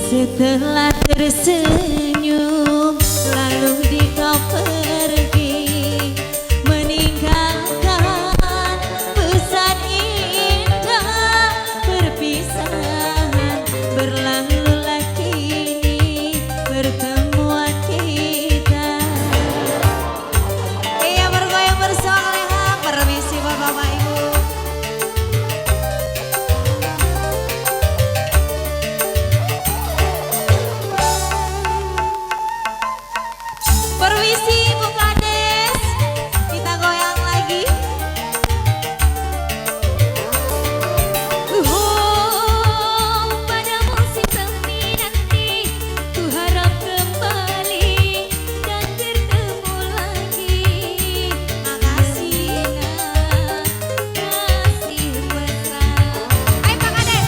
Setelah tersenyum lalu dikau pergi, meninggalkan pesan indah perpisahan. Berlalulah kini pertemuan kita. Iya bergoyang bersama leha. Permisi bapak ibu. Permisi Bu Kades, kita goyang lagi. Pada musim semi nanti, ku harap kembali dan bertemu lagi. Makasih, kasih mesra. Ayo Pak Kades.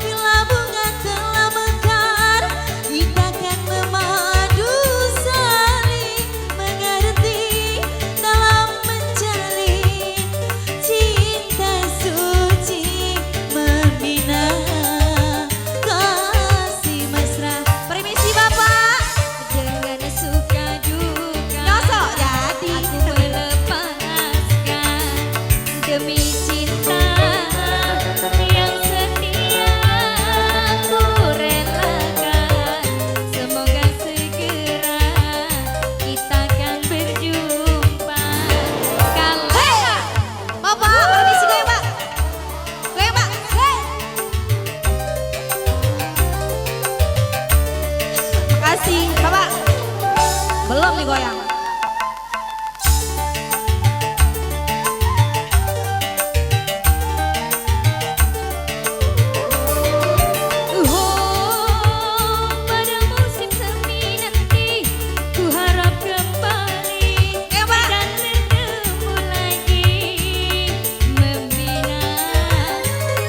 Bila bunga telah mekar, kita kan memadu saling mengerti dalam menjalin cinta suci, membina kasih mesra. Permisi Bapak. Dengan suka duka nyosok jadi aku melepaskan demi cinta yang setia ku relakan. Semoga segera kita akan berjumpa. Kalau Bapak, permisi goyang Pak. Goyang Pak. Makasih Bapak. Belum nih goyang. Pada musim semi nanti, ku harap kembali dan bertemu lagi, membina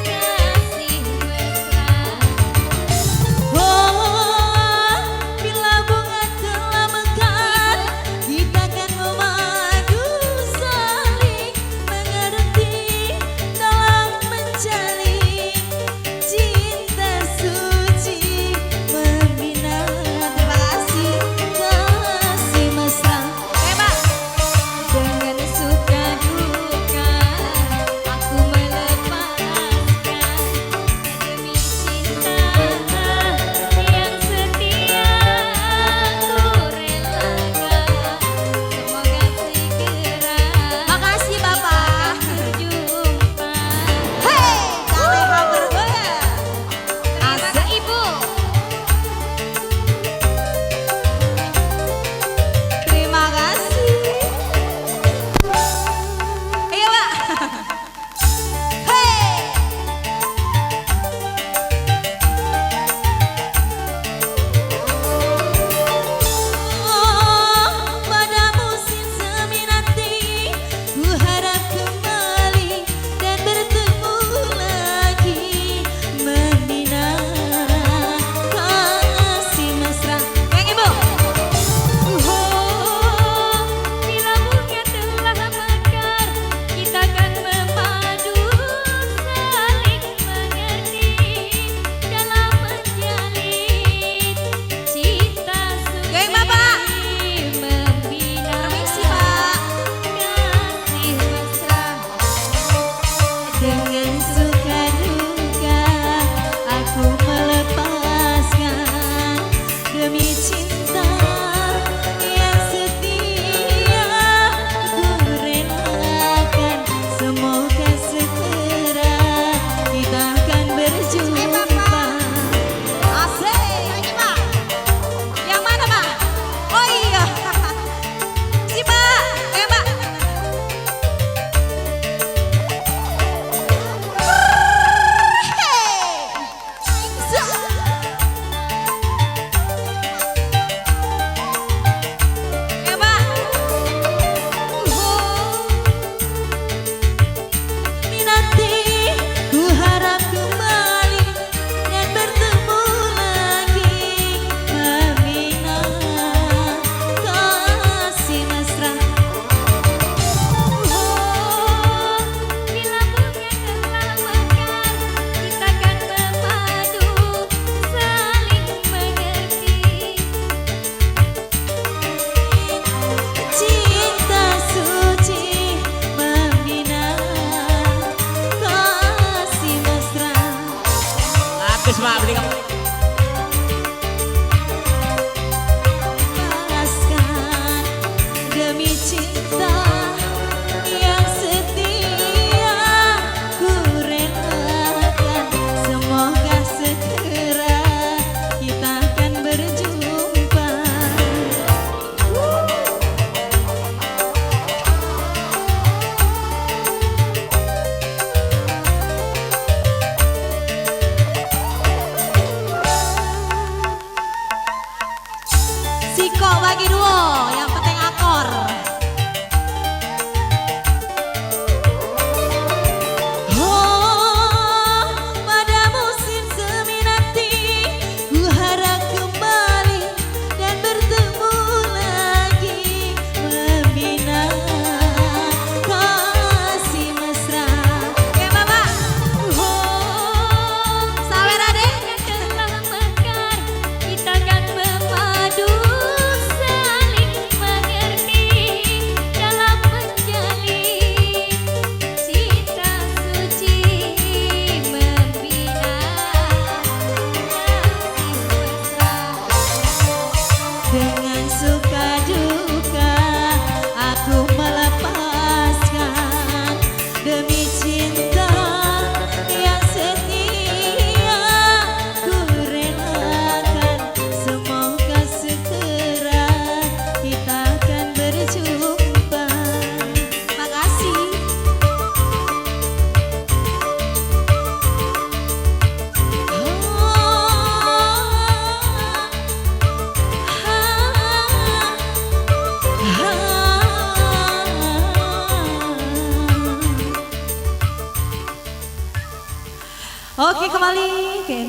kasih mesra. Bila bunga telah mekar, kita kan memadu saling mengerti dalam menjalin cinta suci, membina. Terima kasih kasih mesra. Dengan suka duka aku melepaskan demi cinta yang setia ku relakan. Semoga segera makasih Bapak berjumpa. Hei, kaleha bergoyang. Asa Ibu. Terima kasih. Ayo Pak. Hei. Pada musim semi nanti, ku harap kembali dan bertemu lagi, membina kasih mesra. Yang Ibu. Bila bunga telah mekar, kita kan memadu saling mengerti dalam menjalin cinta suci, membina kasih mesra. Dengan suka duka aku melepaskan demi cinta yang setia ku relakan. Semoga segera kita akan berjumpa. Asik. Yang mana Pak? Oh iya. Si Pak. Pak. demi cinta yang setia ku relakan. Semoga segera kita akan berjumpa. Makasih. Oke, kembali ke